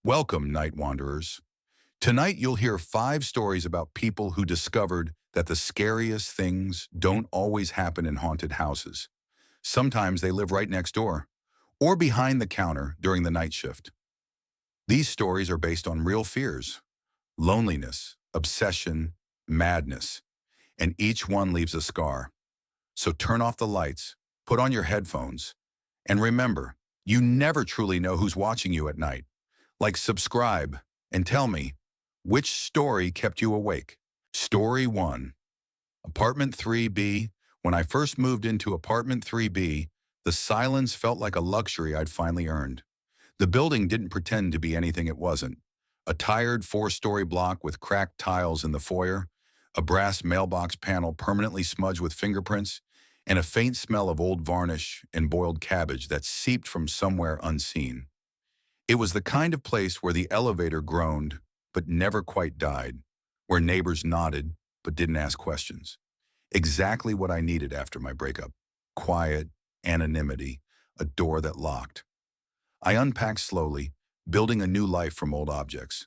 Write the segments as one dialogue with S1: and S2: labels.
S1: Welcome, night wanderers. Tonight you'll hear 5 stories about people who discovered that the scariest things don't always happen in haunted houses. Sometimes they live right next door, or behind the counter during the night shift. These stories are based on real fears, loneliness, obsession, madness, and each one leaves a scar. So turn off the lights, put on your headphones, and remember, you never truly know who's watching you at night. Like, subscribe, and tell me, which story kept you awake? Story 1. Apartment 3B. When I first moved into apartment 3B, the silence felt like a luxury I'd finally earned. The building didn't pretend to be anything it wasn't. A tired 4-story block with cracked tiles in the foyer, a brass mailbox panel permanently smudged with fingerprints, and a faint smell of old varnish and boiled cabbage that seeped from somewhere unseen. It was the kind of place where the elevator groaned, but never quite died, where neighbors nodded, but didn't ask questions. Exactly what I needed after my breakup. Quiet, anonymity, a door that locked. I unpacked slowly, building a new life from old objects.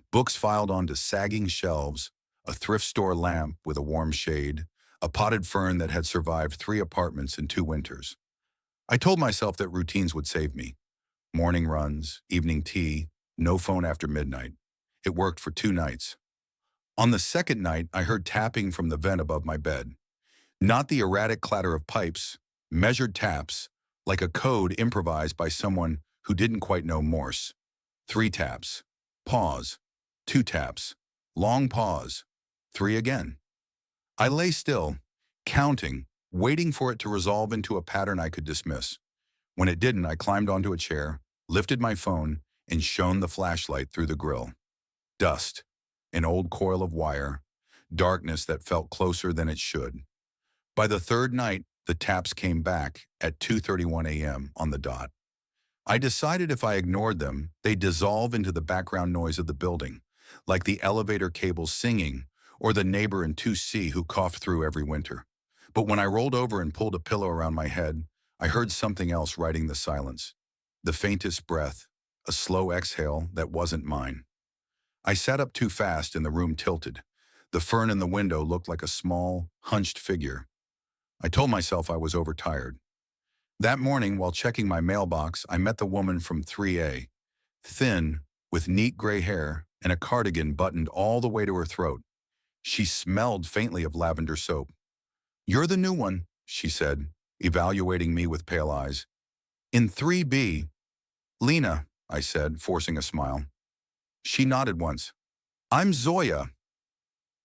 S1: Books filed onto sagging shelves, a thrift store lamp with a warm shade, a potted fern that had survived 3 apartments and 2 winters. I told myself that routines would save me. Morning runs, evening tea, no phone after midnight. It worked for 2 nights. On the second night, I heard tapping from the vent above my bed. Not the erratic clatter of pipes, measured taps, like a code improvised by someone who didn't quite know Morse. 3 taps. Pause. 2 taps. Long pause. 3 again. I lay still, counting, waiting for it to resolve into a pattern I could dismiss. When it didn't, I climbed onto a chair, lifted my phone, and shone the flashlight through the grill. Dust, an old coil of wire, darkness that felt closer than it should. By the third night, the taps came back at 2:31 a.m. on the dot. I decided if I ignored them, they'd dissolve into the background noise of the building, like the elevator cables singing or the neighbor in 2C who coughed through every winter. But when I rolled over and pulled a pillow around my head, I heard something else riding the silence. The faintest breath, a slow exhale that wasn't mine. I sat up too fast and the room tilted. The fern in the window looked like a small, hunched figure. I told myself I was overtired. That morning, while checking my mailbox, I met the woman from 3A. Thin, with neat gray hair and a cardigan buttoned all the way to her throat. She smelled faintly of lavender soap. "You're the new one," she said, evaluating me with pale eyes. "In 3B. "Lena," I said, forcing a smile. She nodded once. "I'm Zoya.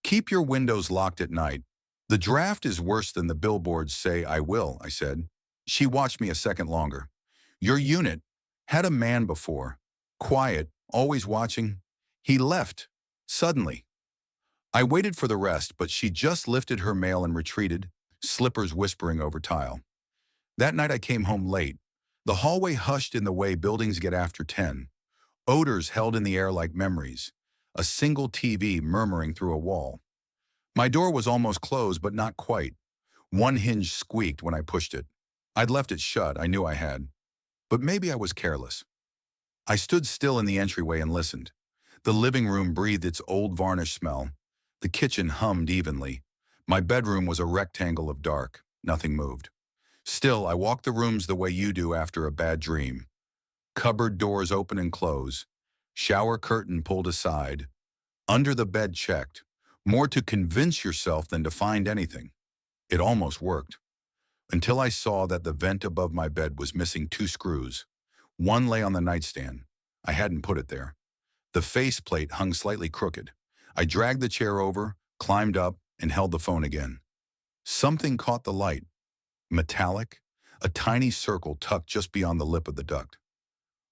S1: Keep your windows locked at night. The draft is worse than the billboards say I will," I said. She watched me a second longer. "Your unit had a man before. Quiet, always watching. He left. Suddenly." I waited for the rest, but she just lifted her mail and retreated, slippers whispering over tile. That night I came home late. The hallway hushed in the way buildings get after 10. Odors held in the air like memories. A single TV murmuring through a wall. My door was almost closed, but not quite. One hinge squeaked when I pushed it. I'd left it shut, I knew I had. But maybe I was careless. I stood still in the entryway and listened. The living room breathed its old varnish smell. The kitchen hummed evenly. My bedroom was a rectangle of dark. Nothing moved. Still, I walked the rooms the way you do after a bad dream. Cupboard doors open and close. Shower curtain pulled aside. Under the bed checked. More to convince yourself than to find anything. It almost worked. Until I saw that the vent above my bed was missing 2 screws. One lay on the nightstand. I hadn't put it there. The faceplate hung slightly crooked. I dragged the chair over, climbed up, and held the phone again. Something caught the light. Metallic, a tiny circle tucked just beyond the lip of the duct.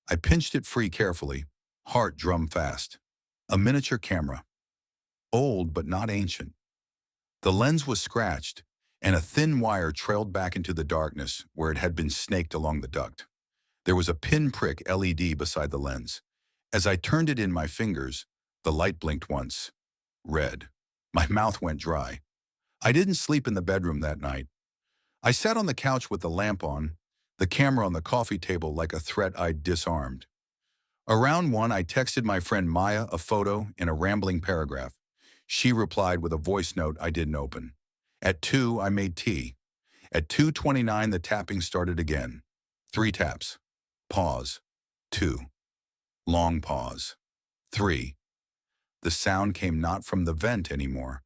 S1: I pinched it free carefully, heart drummed fast. A miniature camera. Old but not ancient. The lens was scratched, and a thin wire trailed back into the darkness where it had been snaked along the duct. There was a pinprick LED beside the lens. As I turned it in my fingers, the light blinked once. Red. My mouth went dry. I didn't sleep in the bedroom that night. I sat on the couch with the lamp on, the camera on the coffee table like a threat I'd disarmed. Around 1, I texted my friend Maya a photo in a rambling paragraph. She replied with a voice note I didn't open. At 2, I made tea. At 2:29, the tapping started again. 3 taps. Pause. 2. Long pause. 3. The sound came not from the vent anymore,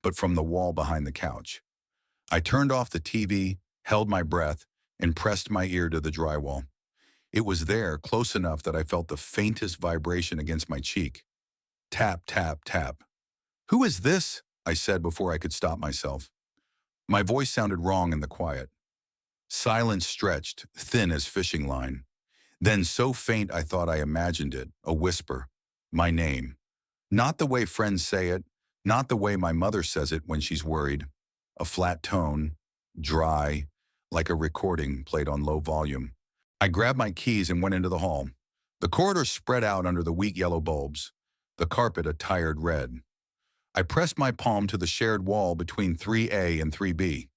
S1: but from the wall behind the couch. I turned off the TV, held my breath, and pressed my ear to the drywall. It was there, close enough that I felt the faintest vibration against my cheek. Tap, tap, tap. "Who is this?" I said before I could stop myself. My voice sounded wrong in the quiet. Silence stretched, thin as fishing line. Then so faint I thought I imagined it, a whisper. My name. Not the way friends say it, not the way my mother says it when she's worried. A flat tone, dry, like a recording played on low volume. I grabbed my keys and went into the hall. The corridor spread out under the weak yellow bulbs, the carpet a tired red. I pressed my palm to the shared wall between 3A and 3B.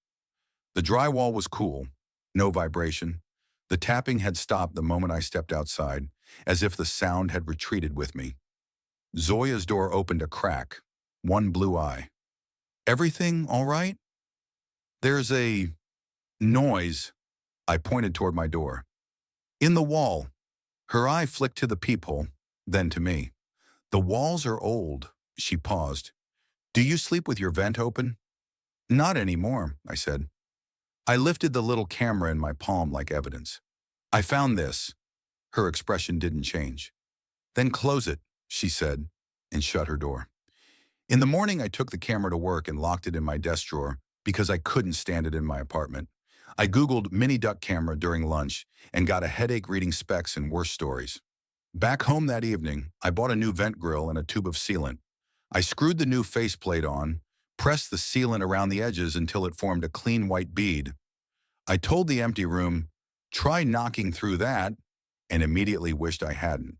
S1: The drywall was cool, no vibration. The tapping had stopped the moment I stepped outside, as if the sound had retreated with me. Zoya's door opened a crack, one blue eye. "Everything all right?" "There's a noise." I pointed toward my door. "In the wall." Her eye flicked to the peephole, then to me. "The walls are old." She paused. "Do you sleep with your vent open?" "Not anymore," I said. I lifted the little camera in my palm like evidence. "I found this." Her expression didn't change. "Then close it," she said, and shut her door. In the morning, I took the camera to work and locked it in my desk drawer because I couldn't stand it in my apartment. I Googled mini duck camera during lunch and got a headache reading specs and worse stories. Back home that evening, I bought a new vent grill and a tube of sealant. I screwed the new faceplate on, pressed the sealant around the edges until it formed a clean white bead. I told the empty room, "Try knocking through that," and immediately wished I hadn't.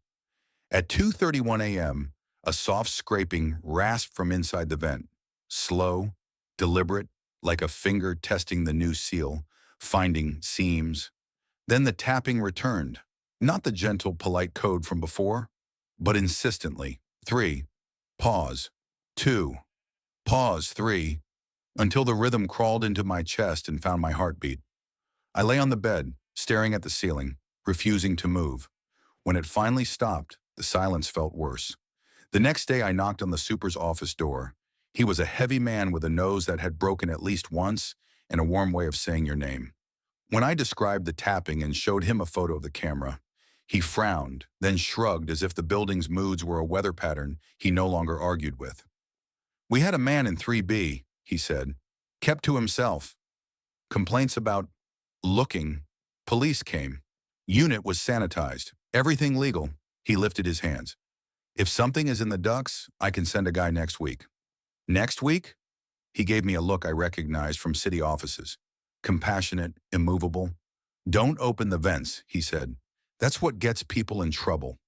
S1: At 2:31 a.m., a soft scraping rasped from inside the vent. Slow, deliberate, like a finger testing the new seal, finding seams. Then the tapping returned. Not the gentle, polite code from before, but insistently. 3. Pause. 2. Pause. 3. Until the rhythm crawled into my chest and found my heartbeat. I lay on the bed, staring at the ceiling, refusing to move. When it finally stopped, the silence felt worse. The next day, I knocked on the super's office door. He was a heavy man with a nose that had broken at least once and a warm way of saying your name. When I described the tapping and showed him a photo of the camera, he frowned, then shrugged as if the building's moods were a weather pattern he no longer argued with. "We had a man in 3B, he said, kept to himself. Complaints about looking. Police came. Unit was sanitized. Everything legal." He lifted his hands. "If something is in the ducts, I can send a guy next week." "Next week?" He gave me a look I recognized from city offices. Compassionate, immovable. "Don't open the vents," he said. "That's what gets people in trouble."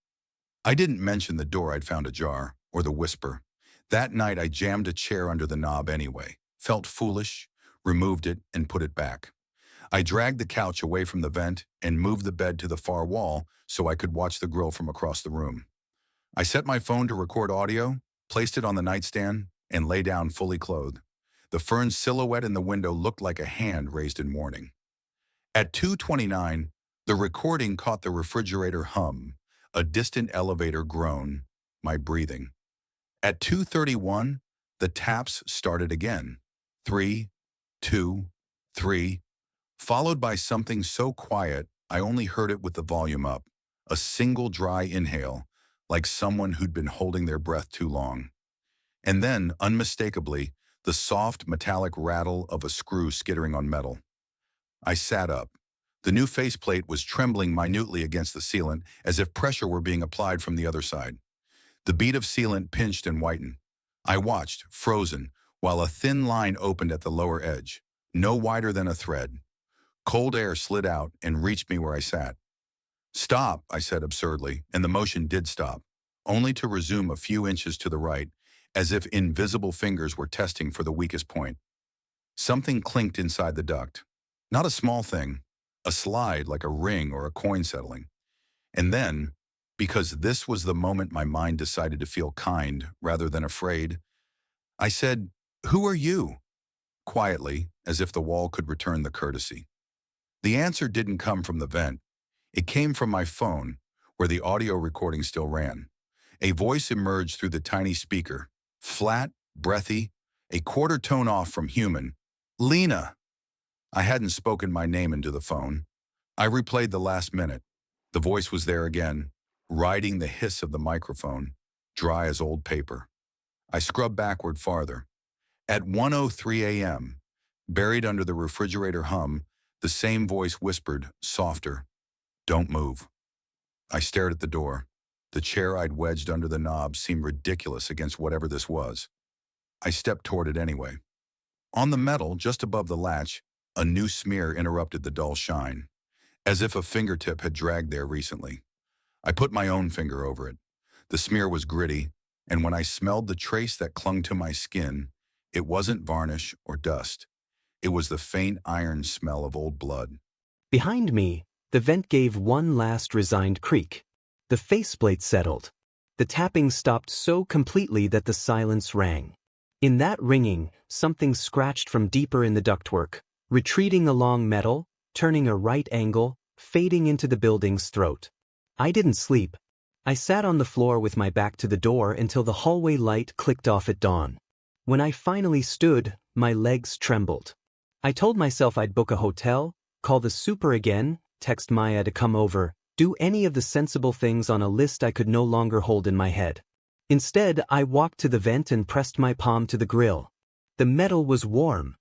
S1: I didn't mention the door I'd found ajar, or the whisper. That night I jammed a chair under the knob anyway, felt foolish, removed it, and put it back. I dragged the couch away from the vent and moved the bed to the far wall so I could watch the grill from across the room. I set my phone to record audio, placed it on the nightstand, and lay down fully clothed. The fern silhouette in the window looked like a hand raised in warning. At 2:29, the recording caught the refrigerator hum, a distant elevator groan, my breathing. At 2:31, the taps started again. 3, 2, 3, followed by something so quiet I only heard it with the volume up, a single dry inhale, like someone who'd been holding their breath too long. And then, unmistakably, the soft, metallic rattle of a screw skittering on metal. I sat up. The new faceplate was trembling minutely against the sealant as if pressure were being applied from the other side. The bead of sealant pinched and whitened. I watched, frozen, while a thin line opened at the lower edge, no wider than a thread. Cold air slid out and reached me where I sat. "Stop," I said absurdly, and the motion did stop, only to resume a few inches to the right, as if invisible fingers were testing for the weakest point. Something clinked inside the duct. Not a small thing, a slide like a ring or a coin settling. And then, because this was the moment my mind decided to feel kind rather than afraid. I said, "Who are you?" quietly, as if the wall could return the courtesy. The answer didn't come from the vent. It came from my phone, where the audio recording still ran. A voice emerged through the tiny speaker, flat, breathy, a quarter tone off from human. "Lena." I hadn't spoken my name into the phone. I replayed the last minute. The voice was there again, riding the hiss of the microphone, dry as old paper. I scrubbed backward farther. At 1:03 a.m., buried under the refrigerator hum, the same voice whispered, softer, "Don't move." I stared at the door. The chair I'd wedged under the knob seemed ridiculous against whatever this was. I stepped toward it anyway. On the metal, just above the latch, a new smear interrupted the dull shine, as if a fingertip had dragged there recently. I put my own finger over it. The smear was gritty, and when I smelled the trace that clung to my skin, it wasn't varnish or dust. It was the faint iron smell of old blood.
S2: Behind me, the vent gave one last resigned creak. The faceplate settled. The tapping stopped so completely that the silence rang. In that ringing, something scratched from deeper in the ductwork, retreating along metal, turning a right angle, fading into the building's throat. I didn't sleep. I sat on the floor with my back to the door until the hallway light clicked off at dawn. When I finally stood, my legs trembled. I told myself I'd book a hotel, call the super again, text Maya to come over, do any of the sensible things on a list I could no longer hold in my head. Instead, I walked to the vent and pressed my palm to the grill. The metal was warm.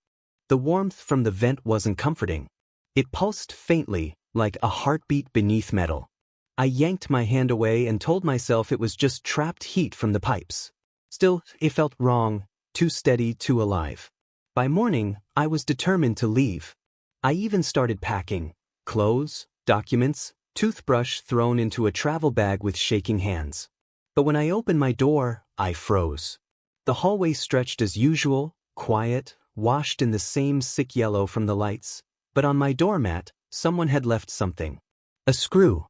S2: The warmth from the vent wasn't comforting. It pulsed faintly, like a heartbeat beneath metal. I yanked my hand away and told myself it was just trapped heat from the pipes. Still, it felt wrong, too steady, too alive. By morning, I was determined to leave. I even started packing: clothes, documents, toothbrush thrown into a travel bag with shaking hands. But when I opened my door, I froze. The hallway stretched as usual, quiet, washed in the same sick yellow from the lights, but on my doormat, someone had left something. A screw.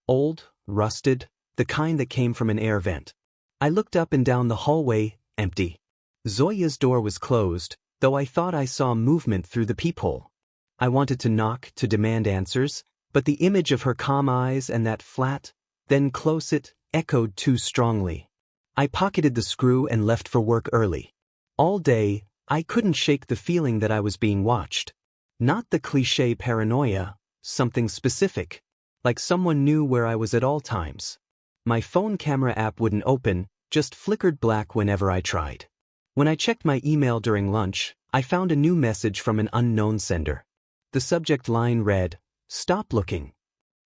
S2: Old, rusted, the kind that came from an air vent. I looked up and down the hallway, empty. Zoya's door was closed, though I thought I saw movement through the peephole. I wanted to knock, to demand answers, but the image of her calm eyes and that flat, then close it, echoed too strongly. I pocketed the screw and left for work early. All day, I couldn't shake the feeling that I was being watched. Not the cliché paranoia, something specific. Like someone knew where I was at all times. My phone camera app wouldn't open, just flickered black whenever I tried. When I checked my email during lunch, I found a new message from an unknown sender. The subject line read, "Stop looking."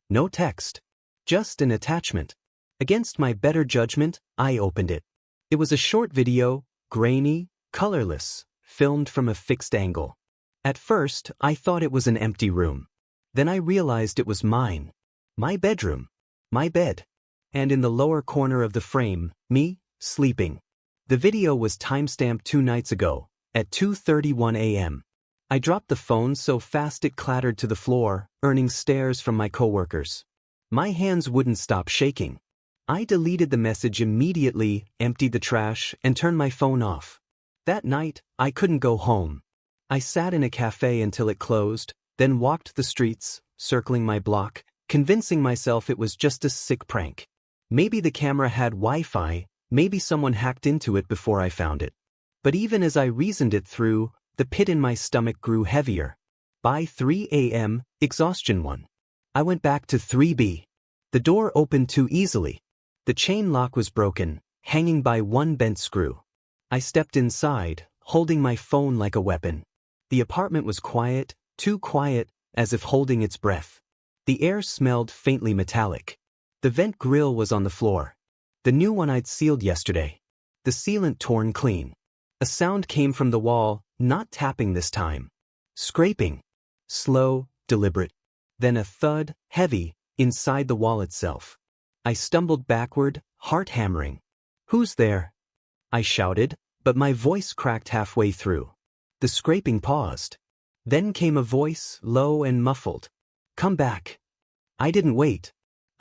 S2: No text. Just an attachment. Against my better judgment, I opened it. It was a short video, grainy, colorless, filmed from a fixed angle. At first, I thought it was an empty room. Then I realized it was mine. My bedroom. My bed. And in the lower corner of the frame, me, sleeping. The video was timestamped 2 nights ago, at 2:31 a.m. I dropped the phone so fast it clattered to the floor, earning stares from my coworkers. My hands wouldn't stop shaking. I deleted the message immediately, emptied the trash, and turned my phone off. That night, I couldn't go home. I sat in a cafe until it closed, then walked the streets, circling my block, convincing myself it was just a sick prank. Maybe the camera had Wi-Fi, maybe someone hacked into it before I found it. But even as I reasoned it through, the pit in my stomach grew heavier. By 3 a.m., exhaustion won. I went back to 3B. The door opened too easily. The chain lock was broken, hanging by one bent screw. I stepped inside, holding my phone like a weapon. The apartment was quiet, too quiet, as if holding its breath. The air smelled faintly metallic. The vent grill was on the floor. The new one I'd sealed yesterday. The sealant torn clean. A sound came from the wall, not tapping this time. Scraping. Slow, deliberate. Then a thud, heavy, inside the wall itself. I stumbled backward, heart hammering. "Who's there?" I shouted, but my voice cracked halfway through. The scraping paused. Then came a voice, low and muffled. "Come back." I didn't wait.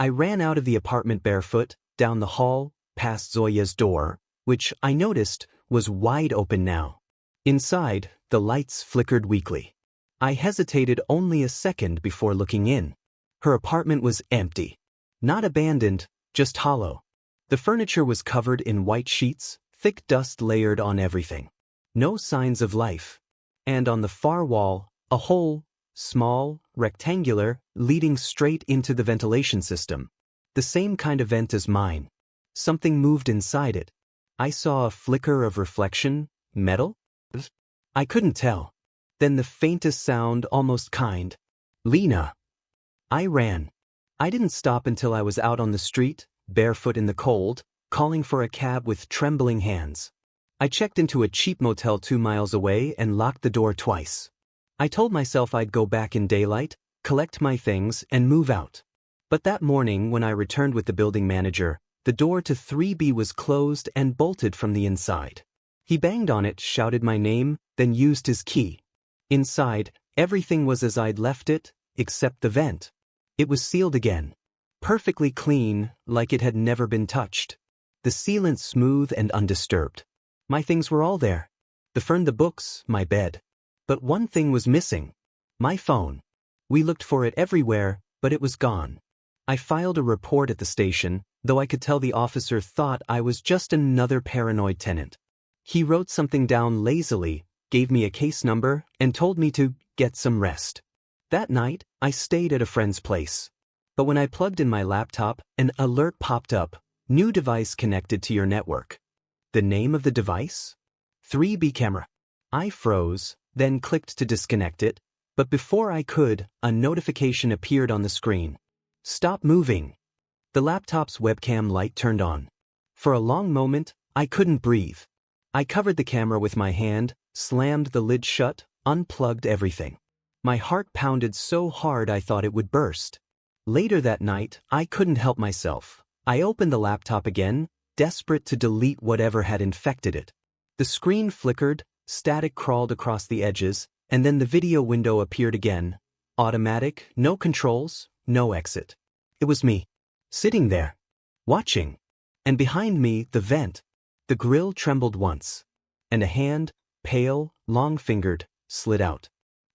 S2: I ran out of the apartment barefoot, down the hall, past Zoya's door, which I noticed was wide open now. Inside, the lights flickered weakly. I hesitated only a second before looking in. Her apartment was empty. Not abandoned, just hollow. The furniture was covered in white sheets, thick dust layered on everything. No signs of life. And on the far wall, a hole, small, rectangular, leading straight into the ventilation system. The same kind of vent as mine. Something moved inside it. I saw a flicker of reflection, metal? I couldn't tell. Then the faintest sound, almost kind. Lena. I ran. I didn't stop until I was out on the street, barefoot in the cold, calling for a cab with trembling hands. I checked into a cheap motel 2 miles away and locked the door twice. I told myself I'd go back in daylight, collect my things, and move out. But that morning when I returned with the building manager, the door to 3B was closed and bolted from the inside. He banged on it, shouted my name, then used his key. Inside, everything was as I'd left it, except the vent. It was sealed again. Perfectly clean, like it had never been touched. The sealant smooth and undisturbed. My things were all there. The books, my bed. But one thing was missing. My phone. We looked for it everywhere, but it was gone. I filed a report at the station, though I could tell the officer thought I was just another paranoid tenant. He wrote something down lazily, gave me a case number, and told me to get some rest. That night, I stayed at a friend's place. But when I plugged in my laptop, an alert popped up. New device connected to your network. The name of the device? 3B camera. I froze, then clicked to disconnect it, but before I could, a notification appeared on the screen. Stop moving. The laptop's webcam light turned on. For a long moment, I couldn't breathe. I covered the camera with my hand, slammed the lid shut, unplugged everything. My heart pounded so hard I thought it would burst. Later that night, I couldn't help myself. I opened the laptop again, desperate to delete whatever had infected it. The screen flickered, static crawled across the edges, and then the video window appeared again. Automatic, no controls, no exit. It was me. Sitting there. Watching. And behind me, the vent. The grill trembled once. And a hand, pale, long-fingered, slid out.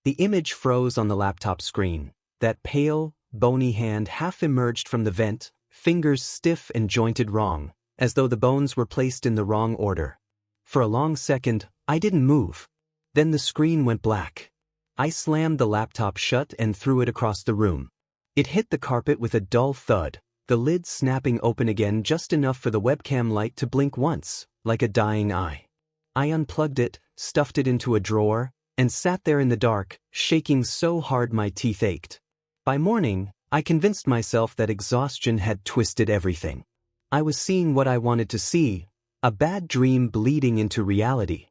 S2: The image froze on the laptop screen. That pale, bony hand half emerged from the vent, fingers stiff and jointed wrong, as though the bones were placed in the wrong order. For a long second, I didn't move. Then the screen went black. I slammed the laptop shut and threw it across the room. It hit the carpet with a dull thud, the lid snapping open again just enough for the webcam light to blink once, like a dying eye. I unplugged it, stuffed it into a drawer, and sat there in the dark, shaking so hard my teeth ached. By morning, I convinced myself that exhaustion had twisted everything. I was seeing what I wanted to see, a bad dream bleeding into reality.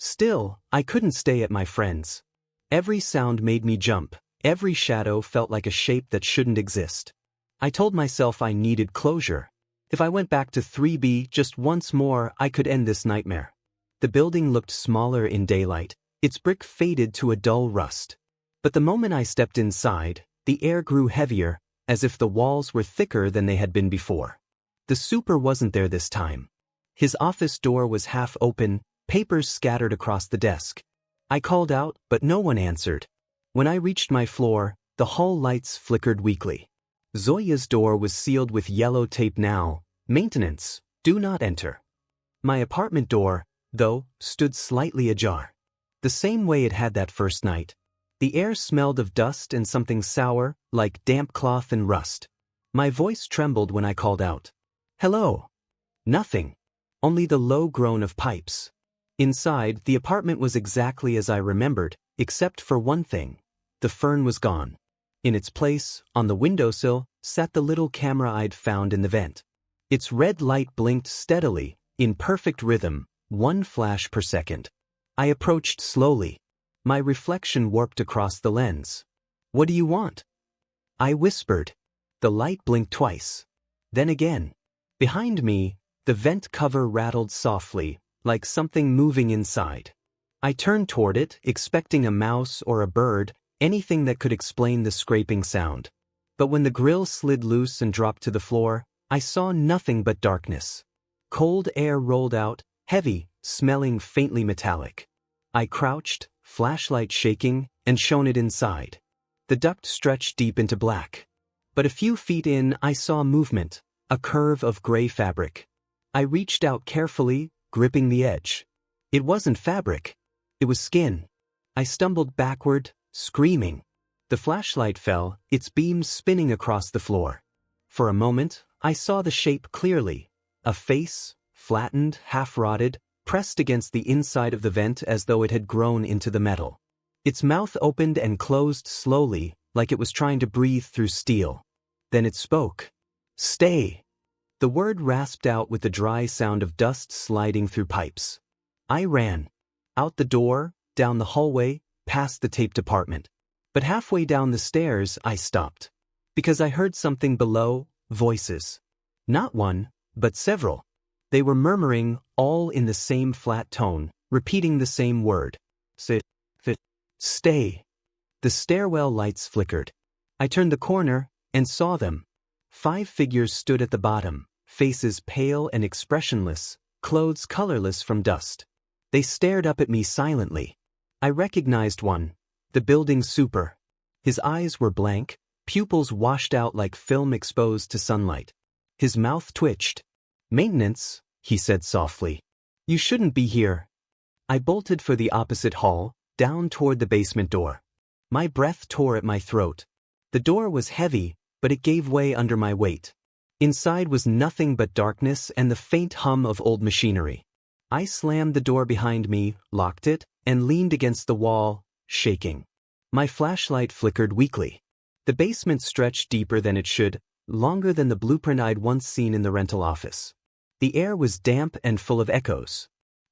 S2: Still, I couldn't stay at my friend's. Every sound made me jump, every shadow felt like a shape that shouldn't exist. I told myself I needed closure. If I went back to 3B just once more, I could end this nightmare. The building looked smaller in daylight, its brick faded to a dull rust. But the moment I stepped inside, the air grew heavier, as if the walls were thicker than they had been before. The super wasn't there this time. His office door was half open, papers scattered across the desk. I called out, but no one answered. When I reached my floor, the hall lights flickered weakly. Zoya's door was sealed with yellow tape now. Maintenance, do not enter. My apartment door, though, stood slightly ajar. The same way it had that first night. The air smelled of dust and something sour, like damp cloth and rust. My voice trembled when I called out. Hello. Nothing. Only the low groan of pipes. Inside, the apartment was exactly as I remembered, except for one thing. The fern was gone. In its place, on the windowsill, sat the little camera I'd found in the vent. Its red light blinked steadily, in perfect rhythm, one flash per second. I approached slowly. My reflection warped across the lens. What do you want? I whispered. The light blinked twice. Then again. Behind me, the vent cover rattled softly, like something moving inside. I turned toward it, expecting a mouse or a bird, anything that could explain the scraping sound. But when the grill slid loose and dropped to the floor, I saw nothing but darkness. Cold air rolled out, heavy, smelling faintly metallic. I crouched, flashlight shaking, and shone it inside. The duct stretched deep into black. But a few feet in, I saw movement, a curve of gray fabric. I reached out carefully, gripping the edge. It wasn't fabric. It was skin. I stumbled backward, screaming. The flashlight fell, its beams spinning across the floor. For a moment, I saw the shape clearly. A face, flattened, half-rotted, pressed against the inside of the vent as though it had grown into the metal. Its mouth opened and closed slowly, like it was trying to breathe through steel. Then it spoke. "Stay." The word rasped out with the dry sound of dust sliding through pipes. I ran. Out the door, down the hallway, past the tape department. But halfway down the stairs, I stopped. Because I heard something below, voices. Not one, but several. They were murmuring, all in the same flat tone, repeating the same word. Sit. Stay. The stairwell lights flickered. I turned the corner, and saw them. 5 figures stood at the bottom, faces pale and expressionless, clothes colorless from dust. They stared up at me silently. I recognized one, the building super. His eyes were blank, pupils washed out like film exposed to sunlight. His mouth twitched. "Maintenance," he said softly. "You shouldn't be here." I bolted for the opposite hall, down toward the basement door. My breath tore at my throat. The door was heavy, but it gave way under my weight. Inside was nothing but darkness and the faint hum of old machinery. I slammed the door behind me, locked it, and leaned against the wall, shaking. My flashlight flickered weakly. The basement stretched deeper than it should, longer than the blueprint I'd once seen in the rental office. The air was damp and full of echoes.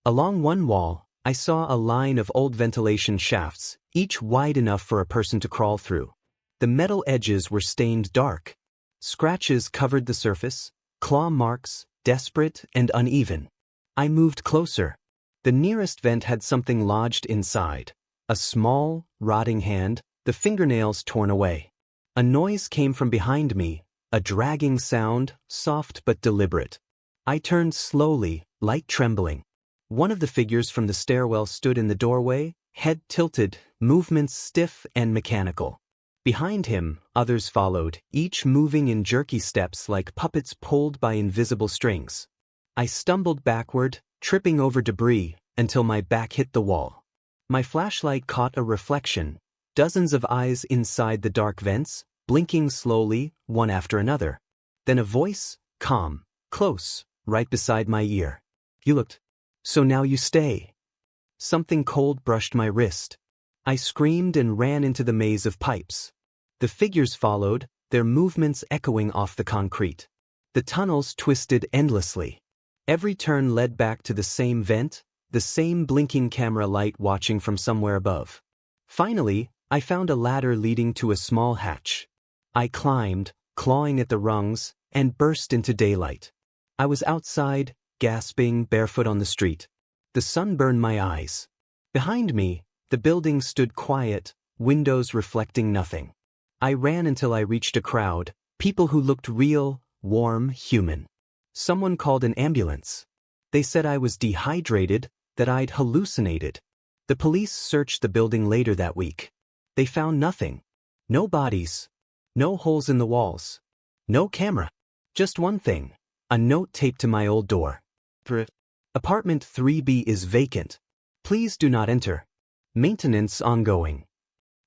S2: Along one wall, I saw a line of old ventilation shafts, each wide enough for a person to crawl through. The metal edges were stained dark. Scratches covered the surface, claw marks, desperate and uneven. I moved closer. The nearest vent had something lodged inside. A small, rotting hand, the fingernails torn away. A noise came from behind me, a dragging sound, soft but deliberate. I turned slowly, light trembling. One of the figures from the stairwell stood in the doorway, head tilted, movements stiff and mechanical. Behind him, others followed, each moving in jerky steps like puppets pulled by invisible strings. I stumbled backward, tripping over debris, until my back hit the wall. My flashlight caught a reflection, dozens of eyes inside the dark vents, blinking slowly, one after another. Then a voice, calm, close, right beside my ear. "You looked. So now you stay." Something cold brushed my wrist. I screamed and ran into the maze of pipes. The figures followed, their movements echoing off the concrete. The tunnels twisted endlessly. Every turn led back to the same vent, the same blinking camera light watching from somewhere above. Finally, I found a ladder leading to a small hatch. I climbed, clawing at the rungs, and burst into daylight. I was outside, gasping, barefoot on the street. The sun burned my eyes. Behind me, the building stood quiet, windows reflecting nothing. I ran until I reached a crowd, people who looked real, warm, human. Someone called an ambulance. They said I was dehydrated, that I'd hallucinated. The police searched the building later that week. They found nothing. No bodies. No holes in the walls. No camera. Just one thing. A note taped to my old door. Apartment 3B is vacant. Please do not enter. Maintenance ongoing.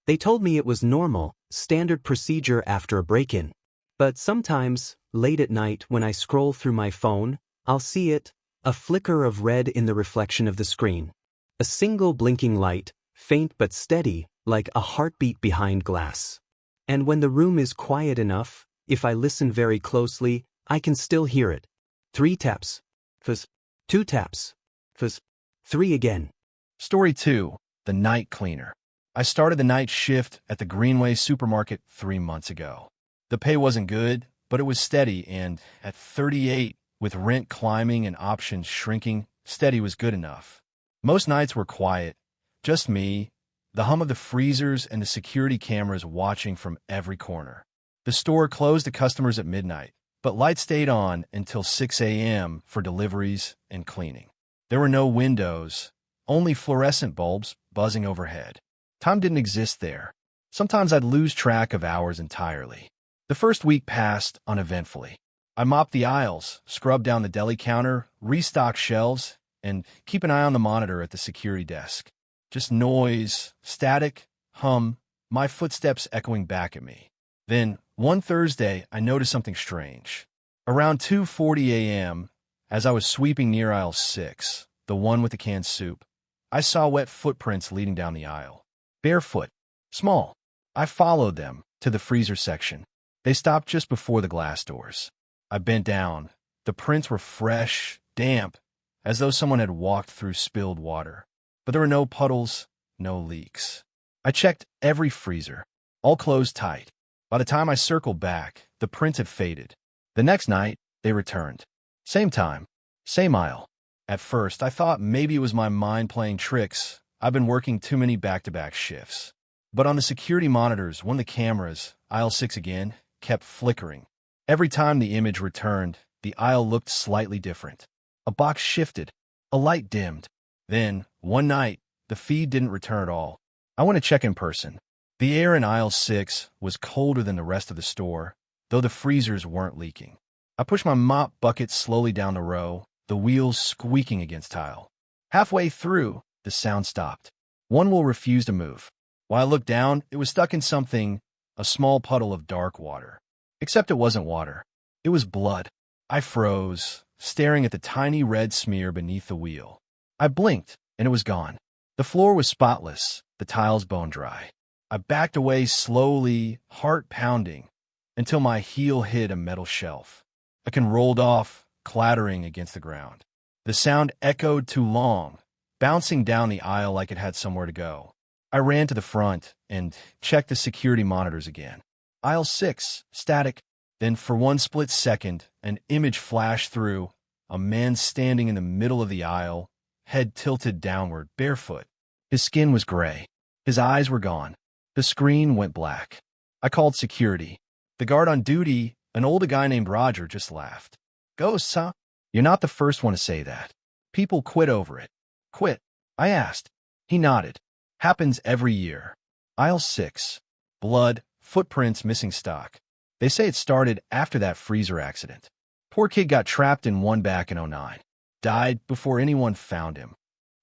S2: They told me it was normal, standard procedure after a break-in. But sometimes, late at night when I scroll through my phone, I'll see it, a flicker of red in the reflection of the screen. A single blinking light, faint but steady, like a heartbeat behind glass. And when the room is quiet enough, if I listen very closely, I can still hear it. 3 taps. Fuzz. 2 taps. Fuzz. 3 again.
S3: Story 2. The Night Cleaner. I started the night shift at the Greenway supermarket 3 months ago. The pay wasn't good, but it was steady, and at 38, with rent climbing and options shrinking, steady was good enough. Most nights were quiet. Just me, the hum of the freezers and the security cameras watching from every corner. The store closed to customers at midnight, but lights stayed on until 6 a.m. for deliveries and cleaning. There were no windows, only fluorescent bulbs buzzing overhead. Time didn't exist there. Sometimes I'd lose track of hours entirely. The first week passed uneventfully. I mopped the aisles, scrubbed down the deli counter, restocked shelves, and keep an eye on the monitor at the security desk. Just noise, static, hum, my footsteps echoing back at me. Then, one Thursday, I noticed something strange. Around 2:40 a.m., as I was sweeping near aisle 6, the one with the canned soup, I saw wet footprints leading down the aisle. Barefoot. Small. I followed them to the freezer section. They stopped just before the glass doors. I bent down. The prints were fresh, damp, as though someone had walked through spilled water. But there were no puddles, no leaks. I checked every freezer, all closed tight. By the time I circled back, the prints had faded. The next night, they returned. Same time, same aisle. At first, I thought maybe it was my mind playing tricks. I've been working too many back-to-back shifts. But on the security monitors, one of the cameras, aisle 6 again, kept flickering. Every time the image returned, the aisle looked slightly different. A box shifted. A light dimmed. Then, one night, the feed didn't return at all. I went to check in person. The air in aisle 6 was colder than the rest of the store, though the freezers weren't leaking. I pushed my mop bucket slowly down the row, the wheels squeaking against tile. Halfway through, the sound stopped. One wheel refused to move. While I looked down, it was stuck in something, a small puddle of dark water. Except it wasn't water. It was blood. I froze, staring at the tiny red smear beneath the wheel. I blinked, and it was gone. The floor was spotless, the tiles bone dry. I backed away slowly, heart pounding, until my heel hit a metal shelf. I rolled off, clattering against the ground. The sound echoed too long, bouncing down the aisle like it had somewhere to go. I ran to the front and checked the security monitors again. Aisle 6, static. Then for one split second, an image flashed through, a man standing in the middle of the aisle, head tilted downward, barefoot. His skin was gray. His eyes were gone. The screen went black. I called security. The guard on duty, an older guy named Roger, just laughed. Ghosts, huh? You're not the first one to say that. People quit over it. Quit? I asked. He nodded. Happens every year. Aisle 6. Blood, footprints, missing stock. They say it started after that freezer accident. Poor kid got trapped in one back in '09. Died before anyone found him.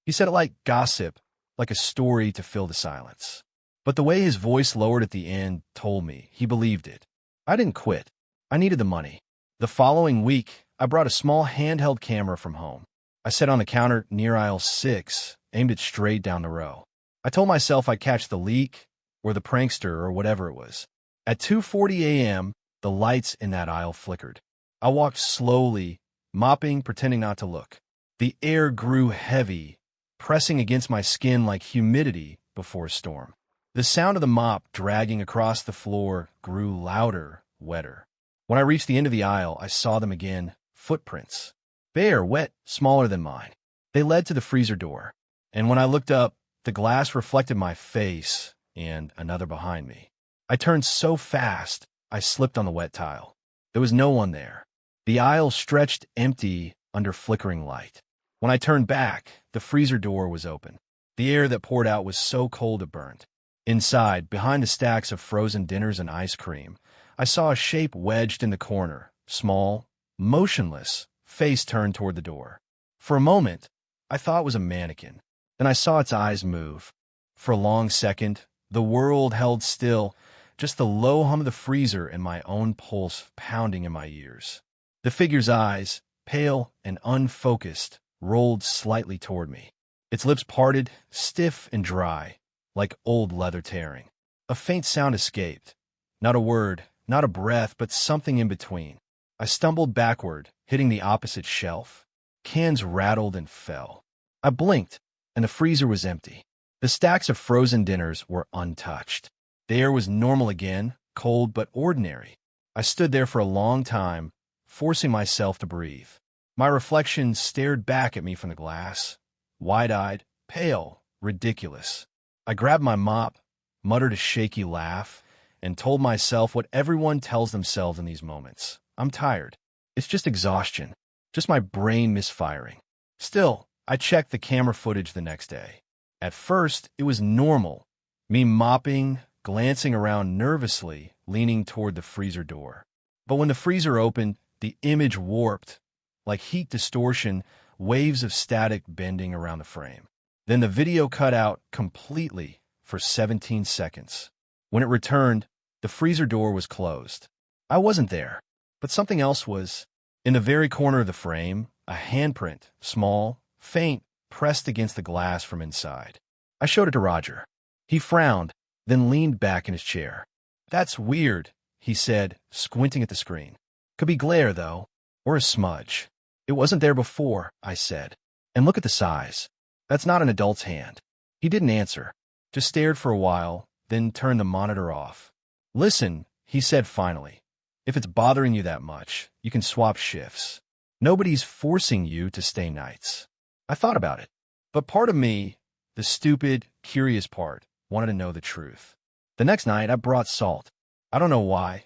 S3: He said it like gossip, like a story to fill the silence. But the way his voice lowered at the end told me he believed it. I didn't quit. I needed the money. The following week, I brought a small handheld camera from home. I set on the counter near aisle 6, aimed it straight down the row. I told myself I'd catch the leak, or the prankster, or whatever it was. At 2:40 a.m., the lights in that aisle flickered. I walked slowly, mopping, pretending not to look. The air grew heavy, pressing against my skin like humidity before a storm. The sound of the mop dragging across the floor grew louder, wetter. When I reached the end of the aisle, I saw them again, footprints. Bare, wet, smaller than mine. They led to the freezer door, and when I looked up, the glass reflected my face and another behind me. I turned so fast, I slipped on the wet tile. There was no one there. The aisle stretched empty under flickering light. When I turned back, the freezer door was open. The air that poured out was so cold it burned. Inside, behind the stacks of frozen dinners and ice cream, I saw a shape wedged in the corner, small, motionless, face turned toward the door. For a moment, I thought it was a mannequin. Then I saw its eyes move. For a long second, the world held still, just the low hum of the freezer and my own pulse pounding in my ears. The figure's eyes, pale and unfocused, rolled slightly toward me. Its lips parted, stiff and dry, like old leather tearing. A faint sound escaped. Not a word, not a breath, but something in between. I stumbled backward, hitting the opposite shelf. Cans rattled and fell. I blinked, and the freezer was empty. The stacks of frozen dinners were untouched. The air was normal again, cold but ordinary. I stood there for a long time, forcing myself to breathe. My reflection stared back at me from the glass, wide-eyed, pale, ridiculous. I grabbed my mop, muttered a shaky laugh, and told myself what everyone tells themselves in these moments. I'm tired. It's just exhaustion. Just my brain misfiring. Still, I checked the camera footage the next day. At first, it was normal. Me mopping, glancing around nervously, leaning toward the freezer door. But when the freezer opened, the image warped, like heat distortion, waves of static bending around the frame. Then the video cut out completely for 17 seconds. When it returned, the freezer door was closed. I wasn't there, but something else was. In the very corner of the frame, a handprint, small, faint, pressed against the glass from inside. I showed it to Roger. He frowned, then leaned back in his chair. "That's weird," he said, squinting at the screen. "Could be glare, though, or a smudge." "It wasn't there before," I said. "And look at the size. That's not an adult's hand." He didn't answer, just stared for a while, then turned the monitor off. "Listen," he said finally. "If it's bothering you that much, you can swap shifts. Nobody's forcing you to stay nights." I thought about it, but part of me, the stupid, curious part, wanted to know the truth. The next night, I brought salt. I don't know why.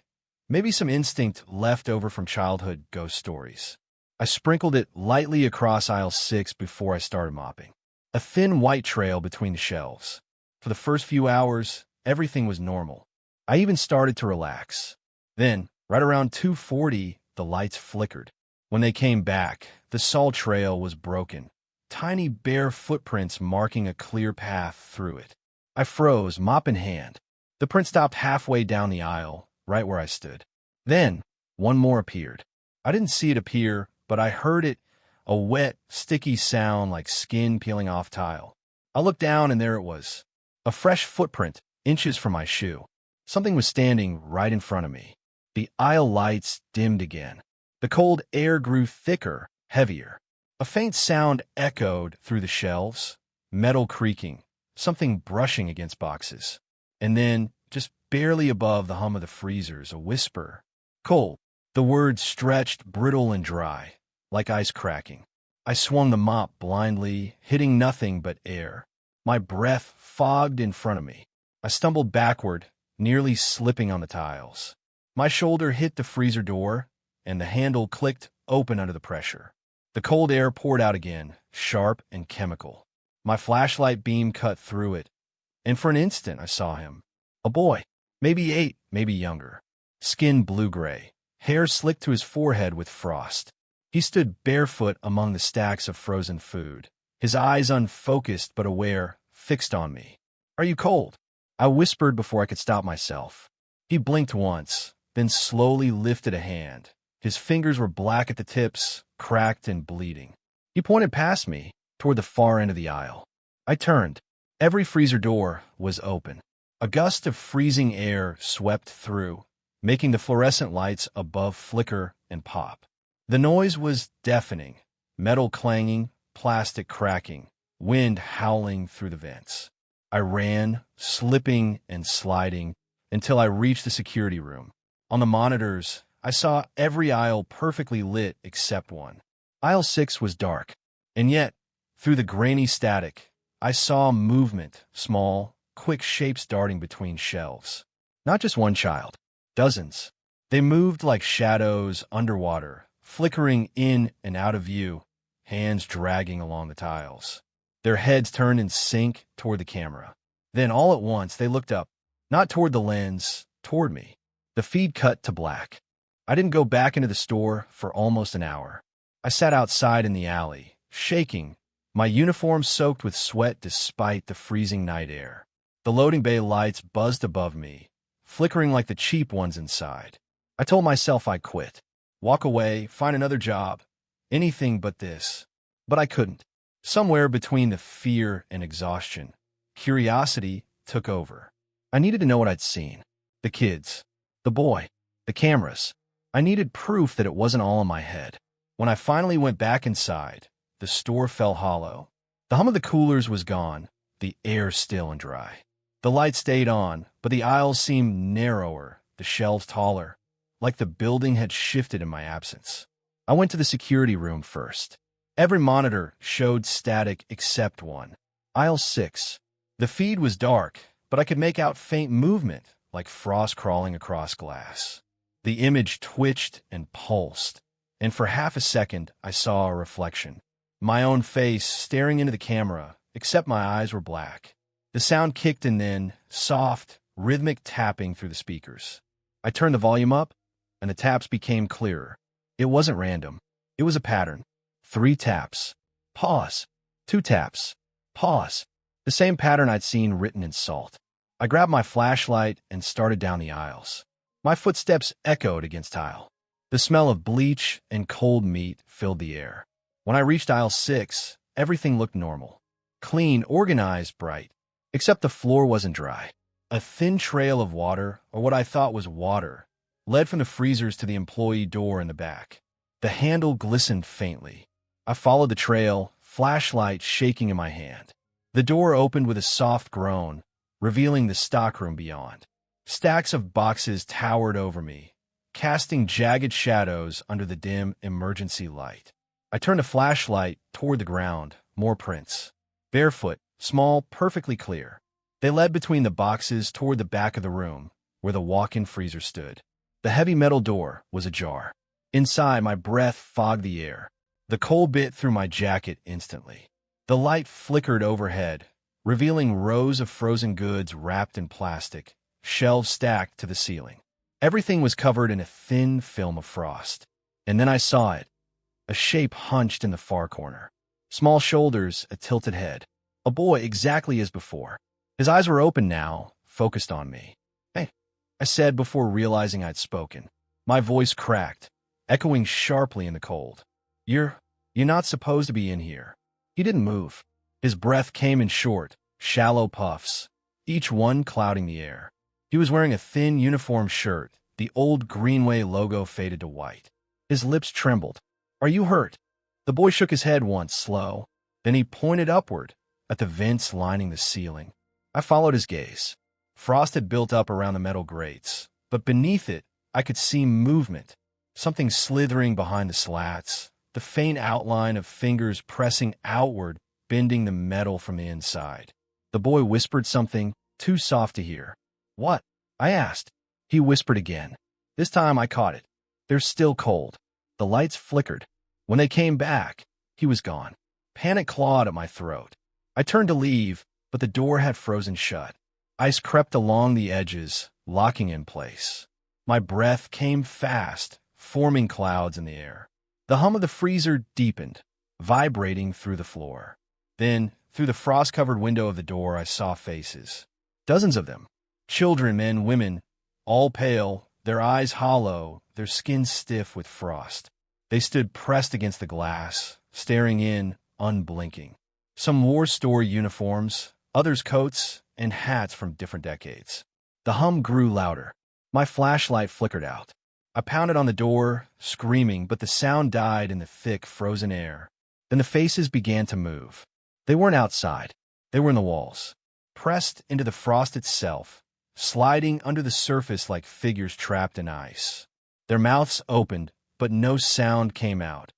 S3: Maybe some instinct left over from childhood ghost stories. I sprinkled it lightly across aisle 6 before I started mopping. A thin white trail between the shelves. For the first few hours, everything was normal. I even started to relax. Then, right around 2:40, the lights flickered. When they came back, the salt trail was broken. Tiny bare footprints marking a clear path through it. I froze, mop in hand. The print stopped halfway down the aisle, right where I stood. Then, one more appeared. I didn't see it appear, but I heard it, a wet, sticky sound like skin peeling off tile. I looked down and there it was. A fresh footprint, inches from my shoe. Something was standing right in front of me. The aisle lights dimmed again. The cold air grew thicker, heavier. A faint sound echoed through the shelves, metal creaking, something brushing against boxes. And then, just barely above the hum of the freezers, a whisper. "Cold." The words stretched, brittle and dry, like ice cracking. I swung the mop blindly, hitting nothing but air. My breath fogged in front of me. I stumbled backward, nearly slipping on the tiles. My shoulder hit the freezer door, and the handle clicked open under the pressure. The cold air poured out again, sharp and chemical. My flashlight beam cut through it, and for an instant I saw him. A boy, maybe 8, maybe younger. Skin blue-gray, hair slicked to his forehead with frost. He stood barefoot among the stacks of frozen food, his eyes unfocused but aware, fixed on me. "Are you cold?" I whispered before I could stop myself. He blinked once, then slowly lifted a hand. His fingers were black at the tips, cracked and bleeding. He pointed past me, toward the far end of the aisle. I turned. Every freezer door was open. A gust of freezing air swept through, making the fluorescent lights above flicker and pop. The noise was deafening, metal clanging, plastic cracking, wind howling through the vents. I ran, slipping and sliding, until I reached the security room. On the monitors, I saw every aisle perfectly lit except one. Aisle 6 was dark, and yet, through the grainy static, I saw movement, small, quick shapes darting between shelves. Not just one child, dozens. They moved like shadows underwater, flickering in and out of view, hands dragging along the tiles. Their heads turned in sync toward the camera. Then, all at once, they looked up, not toward the lens, toward me. The feed cut to black. I didn't go back into the store for almost an hour. I sat outside in the alley, shaking, my uniform soaked with sweat despite the freezing night air. The loading bay lights buzzed above me, flickering like the cheap ones inside. I told myself I'd quit. Walk away, find another job. Anything but this. But I couldn't. Somewhere between the fear and exhaustion, curiosity took over. I needed to know what I'd seen. The kids. The boy. The cameras. I needed proof that it wasn't all in my head. When I finally went back inside, the store felt hollow. The hum of the coolers was gone, the air still and dry. The light stayed on, but the aisles seemed narrower, the shelves taller, like the building had shifted in my absence. I went to the security room first. Every monitor showed static except one. Aisle 6. The feed was dark, but I could make out faint movement, like frost crawling across glass. The image twitched and pulsed, and for half a second I saw a reflection. My own face staring into the camera, except my eyes were black. The sound kicked and then, soft, rhythmic tapping through the speakers. I turned the volume up, and the taps became clearer. It wasn't random. It was a pattern. 3 taps. Pause. 2 taps. Pause. The same pattern I'd seen written in salt. I grabbed my flashlight and started down the aisles. My footsteps echoed against tile. The smell of bleach and cold meat filled the air. When I reached aisle 6, everything looked normal. Clean, organized, bright. Except the floor wasn't dry. A thin trail of water, or what I thought was water, led from the freezers to the employee door in the back. The handle glistened faintly. I followed the trail, flashlight shaking in my hand. The door opened with a soft groan, revealing the stockroom beyond. Stacks of boxes towered over me, casting jagged shadows under the dim emergency light. I turned the flashlight toward the ground, more prints. Barefoot, small, perfectly clear. They led between the boxes toward the back of the room, where the walk-in freezer stood. The heavy metal door was ajar. Inside, my breath fogged the air. The cold bit through my jacket instantly. The light flickered overhead, revealing rows of frozen goods wrapped in plastic, shelves stacked to the ceiling. Everything was covered in a thin film of frost. And then I saw it. A shape hunched in the far corner. Small shoulders, a tilted head. A boy exactly as before. His eyes were open now, focused on me. "Hey," I said before realizing I'd spoken. My voice cracked, echoing sharply in the cold. You're not supposed to be in here." He didn't move. His breath came in short, shallow puffs, each one clouding the air. He was wearing a thin uniform shirt, the old Greenway logo faded to white. His lips trembled. "Are you hurt?" The boy shook his head once, slow. Then he pointed upward, at the vents lining the ceiling. I followed his gaze. Frost had built up around the metal grates, but beneath it, I could see movement, something slithering behind the slats, the faint outline of fingers pressing outward, bending the metal from the inside. The boy whispered something, too soft to hear. "What?" I asked. He whispered again. This time I caught it. "They're still cold." The lights flickered. When they came back, he was gone. Panic clawed at my throat. I turned to leave, but the door had frozen shut. Ice crept along the edges, locking in place. My breath came fast, forming clouds in the air. The hum of the freezer deepened, vibrating through the floor. Then, through the frost-covered window of the door, I saw faces. Dozens of them. Children, men, women, all pale, their eyes hollow, their skin stiff with frost. They stood pressed against the glass, staring in, unblinking. Some wore store uniforms, others coats and hats from different decades. The hum grew louder. My flashlight flickered out. I pounded on the door, screaming, but the sound died in the thick, frozen air. Then the faces began to move. They weren't outside. They were in the walls, pressed into the frost itself, sliding under the surface like figures trapped in ice. Their mouths opened, but no sound came out.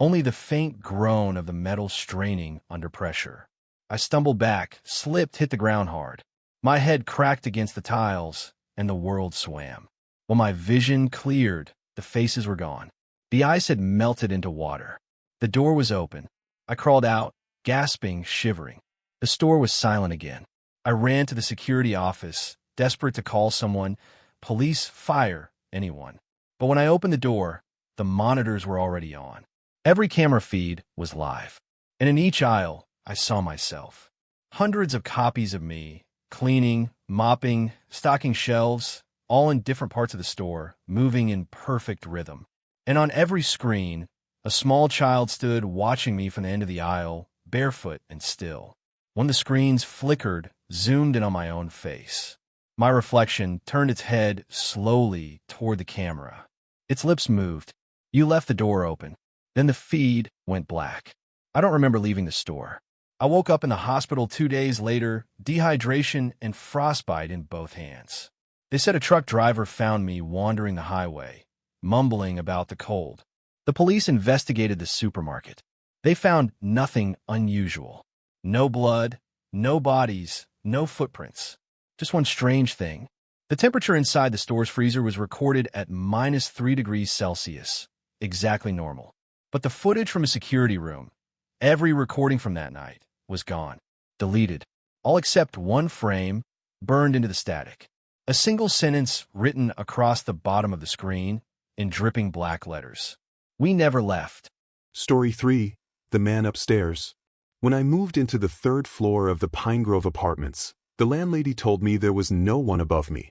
S3: Only the faint groan of the metal straining under pressure. I stumbled back, slipped, hit the ground hard. My head cracked against the tiles, and the world swam. When my vision cleared, the faces were gone. The ice had melted into water. The door was open. I crawled out, gasping, shivering. The store was silent again. I ran to the security office, desperate to call someone, police, fire, anyone. But when I opened the door, the monitors were already on. Every camera feed was live, and in each aisle, I saw myself. Hundreds of copies of me, cleaning, mopping, stocking shelves, all in different parts of the store, moving in perfect rhythm. And on every screen, a small child stood watching me from the end of the aisle, barefoot and still. When the screens flickered, zoomed in on my own face. My reflection turned its head slowly toward the camera. Its lips moved. "You left the door open." Then the feed went black. I don't remember leaving the store. I woke up in the hospital 2 days later, dehydration and frostbite in both hands. They said a truck driver found me wandering the highway, mumbling about the cold. The police investigated the supermarket. They found nothing unusual. No blood, no bodies, no footprints. Just one strange thing. The The temperature inside the store's freezer was recorded at -3 degrees Celsius, exactly normal. But the footage from a security room, every recording from that night, was gone, deleted, all except one frame burned into the static. A single sentence written across the bottom of the screen in dripping black letters. We never left.
S4: Story 3. The Man Upstairs. When I moved into the 3rd floor of the Pine Grove Apartments, the landlady told me there was no one above me.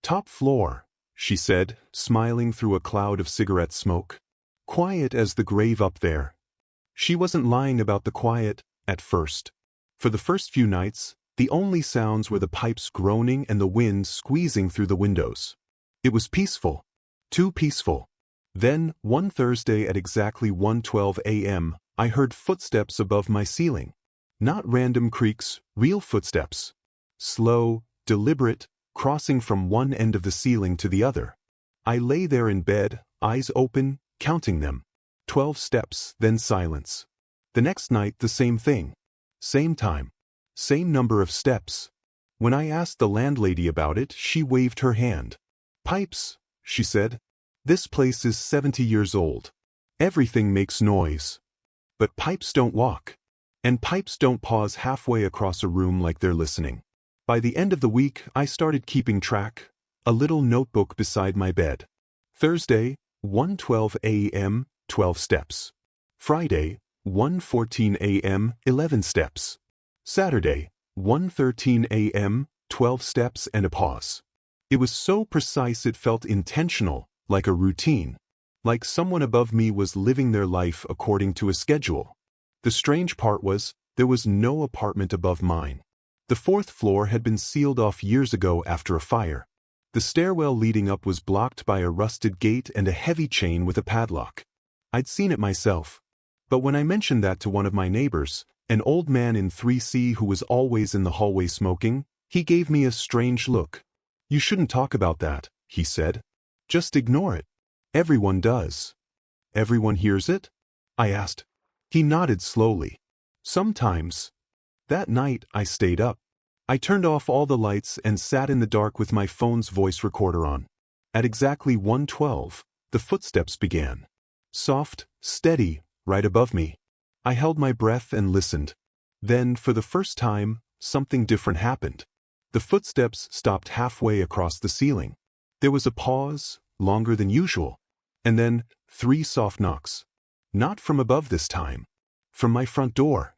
S4: Top floor, she said, smiling through a cloud of cigarette smoke. Quiet as the grave up there. She wasn't lying about the quiet, at first. For the first few nights, the only sounds were the pipes groaning and the wind squeezing through the windows. It was peaceful. Too peaceful. Then, one Thursday at exactly 1:12 a.m., I heard footsteps above my ceiling. Not random creaks, real footsteps. Slow, deliberate, crossing from one end of the ceiling to the other. I lay there in bed, eyes open, counting them. 12 steps, then silence. The next night the same thing. Same time. Same number of steps. When I asked the landlady about it, she waved her hand. Pipes, she said. This place is 70 years old. Everything makes noise. But pipes don't walk. And pipes don't pause halfway across a room like they're listening. By the end of the week, I started keeping track, a little notebook beside my bed. Thursday, 1:12 a.m., 12 steps. Friday, 1:14 a.m., 11 steps. Saturday, 1:13 a.m., 12 steps and a pause. It was so precise it felt intentional, like a routine. Like someone above me was living their life according to a schedule. The strange part was, there was no apartment above mine. The 4th floor had been sealed off years ago after a fire. The stairwell leading up was blocked by a rusted gate and a heavy chain with a padlock. I'd seen it myself. But when I mentioned that to one of my neighbors, an old man in 3C who was always in the hallway smoking, he gave me a strange look. You shouldn't talk about that, he said. Just ignore it. Everyone does. Everyone hears it? I asked. He nodded slowly. Sometimes. That night, I stayed up. I turned off all the lights and sat in the dark with my phone's voice recorder on. At exactly 1:12, the footsteps began. Soft, steady, right above me. I held my breath and listened. Then, for the first time, something different happened. The footsteps stopped halfway across the ceiling. There was a pause, longer than usual. And then, 3 soft knocks. Not from above this time. From my front door.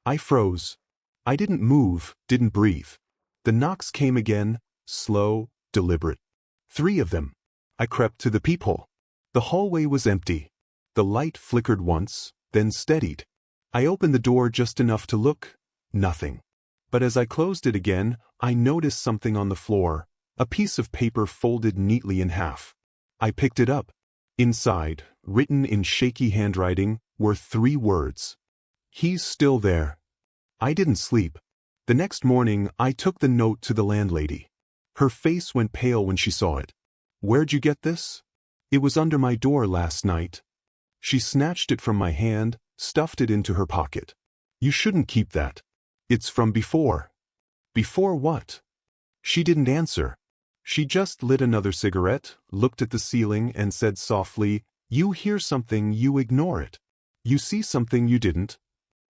S4: I froze. I didn't move, didn't breathe. The knocks came again, slow, deliberate. 3 of them. I crept to the peephole. The hallway was empty. The light flickered once, then steadied. I opened the door just enough to look. Nothing. But as I closed it again, I noticed something on the floor, a piece of paper folded neatly in half. I picked it up. Inside, written in shaky handwriting, were 3 words. He's still there. I didn't sleep. The next morning, I took the note to the landlady. Her face went pale when she saw it. Where'd you get this? It was under my door last night. She snatched it from my hand, stuffed it into her pocket. You shouldn't keep that. It's from before. Before what? She didn't answer. She just lit another cigarette, looked at the ceiling and said softly, You hear something, you ignore it. You see something you didn't.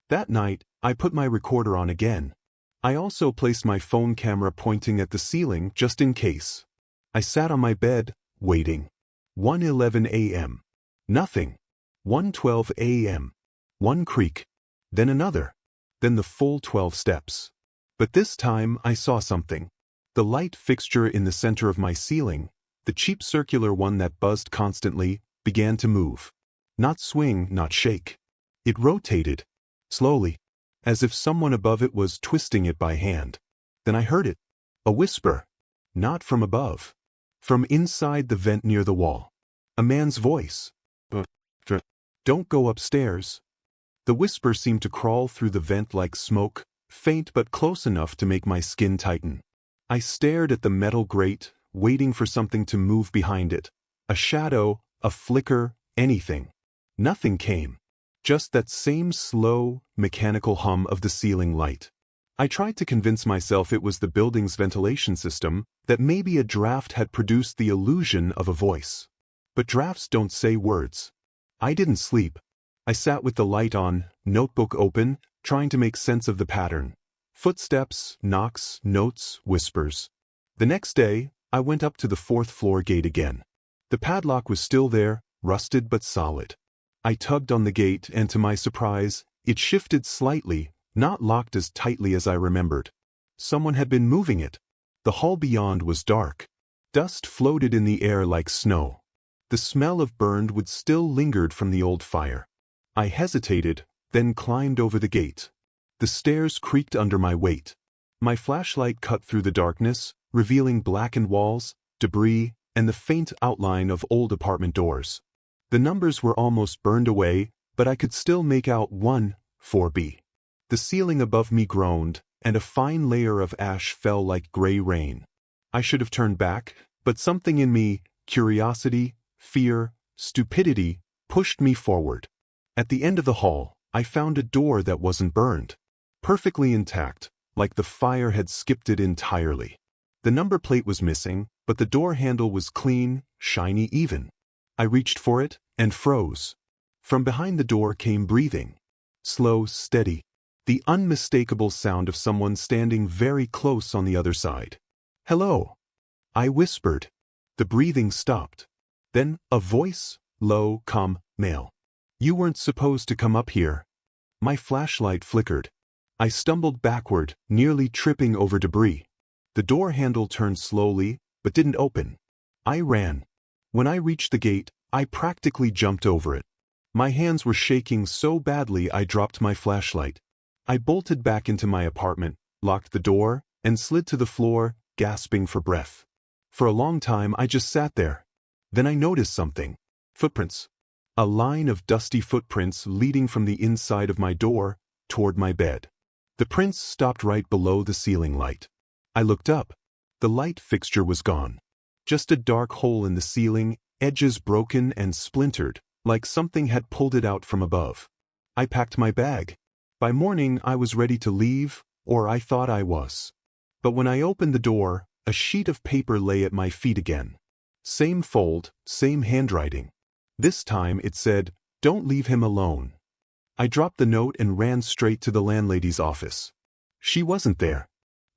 S4: That night, I put my recorder on again. I also placed my phone camera pointing at the ceiling just in case. I sat on my bed, waiting. 1:11 a.m. Nothing. 1:12 a.m. One creak. Then another. Then the full 12 steps. But this time I saw something. The light fixture in the center of my ceiling, the cheap circular one that buzzed constantly, began to move. Not swing, not shake. It rotated. Slowly. As if someone above it was twisting it by hand. Then I heard it. A whisper. Not from above. From inside the vent near the wall. A man's voice. Don't go upstairs. The whisper seemed to crawl through the vent like smoke, faint but close enough to make my skin tighten. I stared at the metal grate, waiting for something to move behind it. A shadow, a flicker, anything. Nothing came. Just that same slow, mechanical hum of the ceiling light. I tried to convince myself it was the building's ventilation system, that maybe a draft had produced the illusion of a voice. But drafts don't say words. I didn't sleep. I sat with the light on, notebook open, trying to make sense of the pattern. Footsteps, knocks, notes, whispers. The next day, I went up to the 4th floor gate again. The padlock was still there, rusted but solid. I tugged on the gate and to my surprise, it shifted slightly, not locked as tightly as I remembered. Someone had been moving it. The hall beyond was dark. Dust floated in the air like snow. The smell of burned wood still lingered from the old fire. I hesitated, then climbed over the gate. The stairs creaked under my weight. My flashlight cut through the darkness, revealing blackened walls, debris, and the faint outline of old apartment doors. The numbers were almost burned away, but I could still make out 4B. The ceiling above me groaned, and a fine layer of ash fell like gray rain. I should have turned back, but something in me, curiosity, fear, stupidity, pushed me forward. At the end of the hall, I found a door that wasn't burned. Perfectly intact, like the fire had skipped it entirely. The number plate was missing, but the door handle was clean, shiny even. I reached for it, and froze. From behind the door came breathing. Slow, steady. The unmistakable sound of someone standing very close on the other side. "Hello," I whispered. The breathing stopped. Then, a voice, low, calm, male. "You weren't supposed to come up here." My flashlight flickered. I stumbled backward, nearly tripping over debris. The door handle turned slowly, but didn't open. I ran. When I reached the gate, I practically jumped over it. My hands were shaking so badly I dropped my flashlight. I bolted back into my apartment, locked the door, and slid to the floor, gasping for breath. For a long time I just sat there. Then I noticed something. Footprints. A line of dusty footprints leading from the inside of my door toward my bed. The prints stopped right below the ceiling light. I looked up. The light fixture was gone. Just a dark hole in the ceiling, edges broken and splintered, like something had pulled it out from above. I packed my bag. By morning I was ready to leave, or I thought I was. But when I opened the door, a sheet of paper lay at my feet again. Same fold, same handwriting. This time it said, "Don't leave him alone." I dropped the note and ran straight to the landlady's office. She wasn't there.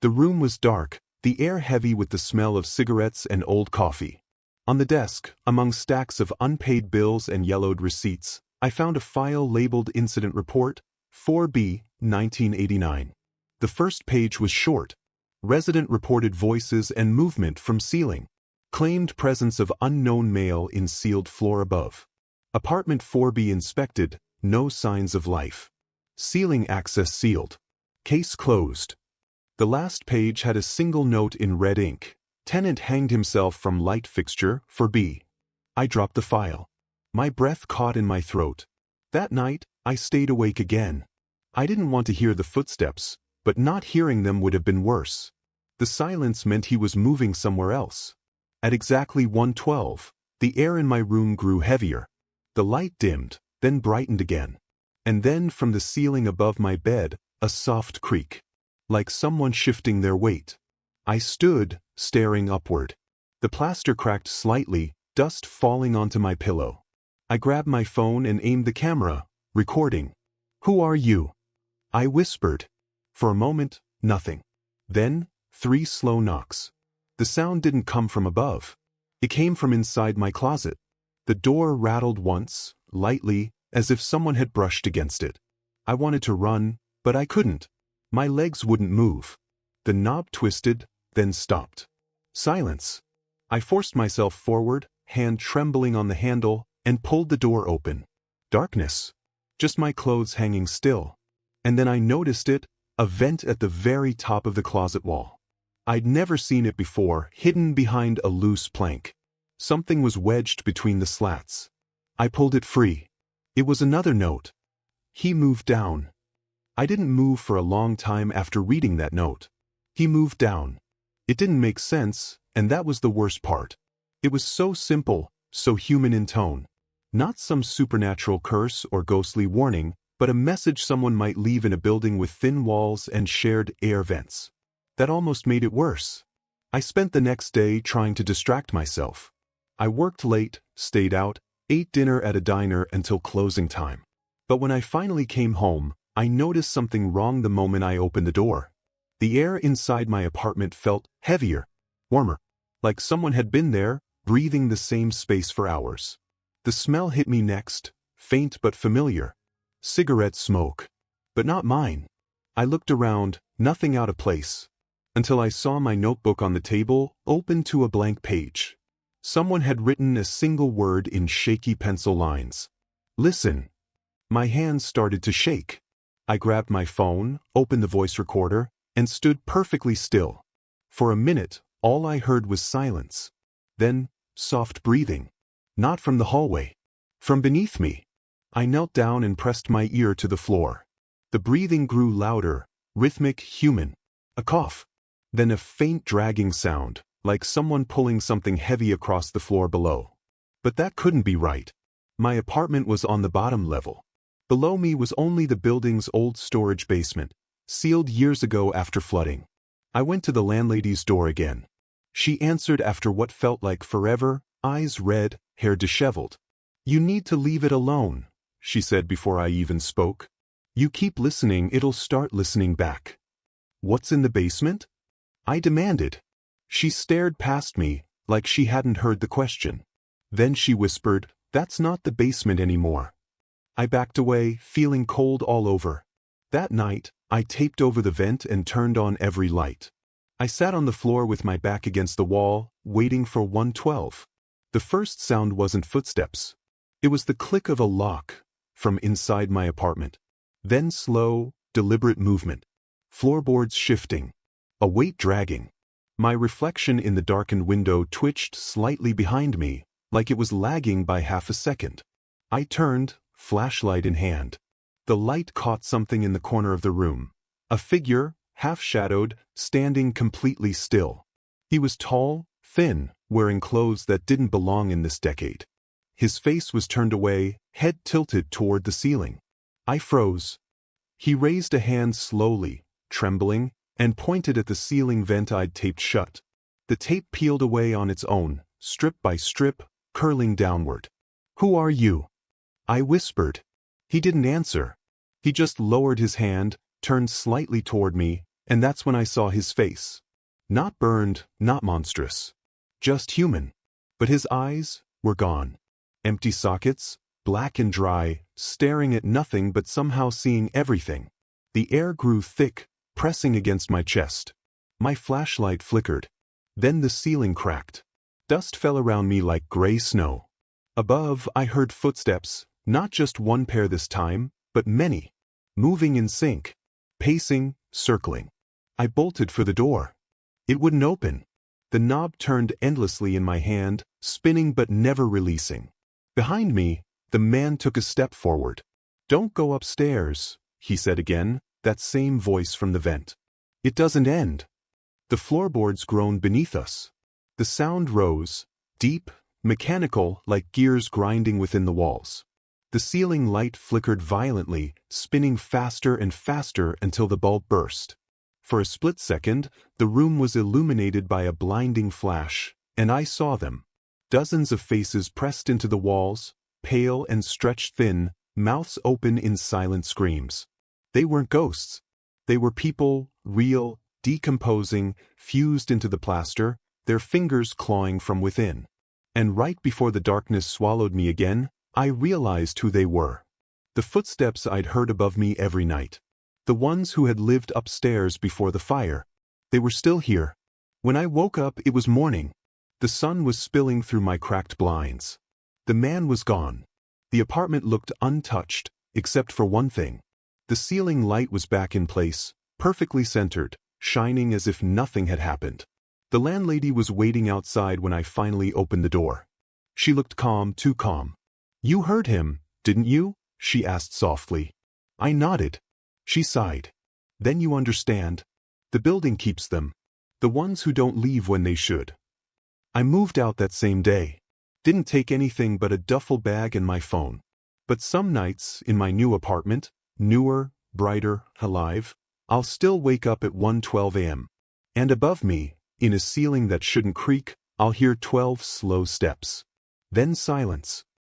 S4: The room was dark, the air heavy with the smell of cigarettes and old coffee. On the desk, among stacks of unpaid bills and yellowed receipts, I found a file labeled Incident Report, 4B, 1989. The first page was short. Resident reported voices and movement from ceiling. Claimed presence of unknown male in sealed floor above. Apartment 4B inspected, no signs of life. Ceiling access sealed. Case closed. The last page had a single note in red ink. Tenant hanged himself from light fixture for B. I dropped the file. My breath caught in my throat. That night, I stayed awake again. I didn't want to hear the footsteps, but not hearing them would have been worse. The silence meant he was moving somewhere else. At exactly 1:12, the air in my room grew heavier. The light dimmed, then brightened again. And then from the ceiling above my bed, a soft creak. Like someone shifting their weight. I stood, staring upward. The plaster cracked slightly, dust falling onto my pillow. I grabbed my phone and aimed the camera, recording. "Who are you?" I whispered. For a moment, nothing. Then, 3 slow knocks. The sound didn't come from above. It came from inside my closet. The door rattled once, lightly, as if someone had brushed against it. I wanted to run, but I couldn't. My legs wouldn't move. The knob twisted, then stopped. Silence. I forced myself forward, hand trembling on the handle, and pulled the door open. Darkness. Just my clothes hanging still. And then I noticed it, a vent at the very top of the closet wall. I'd never seen it before, hidden behind a loose plank. Something was wedged between the slats. I pulled it free. It was another note. He moved down. I didn't move for a long time after reading that note. He moved down. It didn't make sense, and that was the worst part. It was so simple, so human in tone. Not some supernatural curse or ghostly warning, but a message someone might leave in a building with thin walls and shared air vents. That almost made it worse. I spent the next day trying to distract myself. I worked late, stayed out, ate dinner at a diner until closing time. But when I finally came home, I noticed something wrong the moment I opened the door. The air inside my apartment felt heavier, warmer, like someone had been there, breathing the same space for hours. The smell hit me next, faint but familiar. Cigarette smoke. But not mine. I looked around, nothing out of place. Until I saw my notebook on the table, open to a blank page. Someone had written a single word in shaky pencil lines. Listen. My hands started to shake. I grabbed my phone, opened the voice recorder, and stood perfectly still. For a minute, all I heard was silence. Then, soft breathing. Not from the hallway. From beneath me. I knelt down and pressed my ear to the floor. The breathing grew louder, rhythmic, human. A cough. Then a faint dragging sound, like someone pulling something heavy across the floor below. But that couldn't be right. My apartment was on the bottom level. Below me was only the building's old storage basement, sealed years ago after flooding. I went to the landlady's door again. She answered after what felt like forever, eyes red, hair disheveled. "You need to leave it alone," she said before I even spoke. "You keep listening, it'll start listening back." "What's in the basement?" I demanded. She stared past me, like she hadn't heard the question. Then she whispered, "That's not the basement anymore." I backed away, feeling cold all over. That night, I taped over the vent and turned on every light. I sat on the floor with my back against the wall, waiting for 112. The first sound wasn't footsteps. It was the click of a lock from inside my apartment. Then slow, deliberate movement. Floorboards shifting. A weight dragging. My reflection in the darkened window twitched slightly behind me, like it was lagging by half a second. I turned, flashlight in hand. The light caught something in the corner of the room. A figure, half-shadowed, standing completely still. He was tall, thin, wearing clothes that didn't belong in this decade. His face was turned away, head tilted toward the ceiling. I froze. He raised a hand slowly, trembling, and pointed at the ceiling vent I'd taped shut. The tape peeled away on its own, strip by strip, curling downward. "Who are you?" I whispered. He didn't answer. He just lowered his hand, turned slightly toward me, and that's when I saw his face. Not burned, not monstrous. Just human. But his eyes were gone. Empty sockets, black and dry, staring at nothing but somehow seeing everything. The air grew thick, pressing against my chest. My flashlight flickered. Then the ceiling cracked. Dust fell around me like gray snow. Above, I heard footsteps, not just one pair this time, but many. Moving in sync. Pacing, circling. I bolted for the door. It wouldn't open. The knob turned endlessly in my hand, spinning but never releasing. Behind me, the man took a step forward. "Don't go upstairs," he said again, that same voice from the vent. "It doesn't end." The floorboards groaned beneath us. The sound rose, deep, mechanical, like gears grinding within the walls. The ceiling light flickered violently, spinning faster and faster until the bulb burst. For a split second, the room was illuminated by a blinding flash, and I saw them. Dozens of faces pressed into the walls, pale and stretched thin, mouths open in silent screams. They weren't ghosts. They were people, real, decomposing, fused into the plaster, their fingers clawing from within. And right before the darkness swallowed me again, I realized who they were. The footsteps I'd heard above me every night. The ones who had lived upstairs before the fire. They were still here. When I woke up, it was morning. The sun was spilling through my cracked blinds. The man was gone. The apartment looked untouched, except for one thing. The ceiling light was back in place, perfectly centered, shining as if nothing had happened. The landlady was waiting outside when I finally opened the door. She looked calm, too calm. "You heard him, didn't you?" she asked softly. I nodded. She sighed. "Then you understand. The building keeps them. The ones who don't leave when they should." I moved out that same day. Didn't take anything but a duffel bag and my phone. But some nights, in my new apartment, Newer, brighter, alive. I'll still wake up at 1:12 a.m. And above me, in a ceiling that shouldn't creak, I'll hear 12 slow steps. Then silence.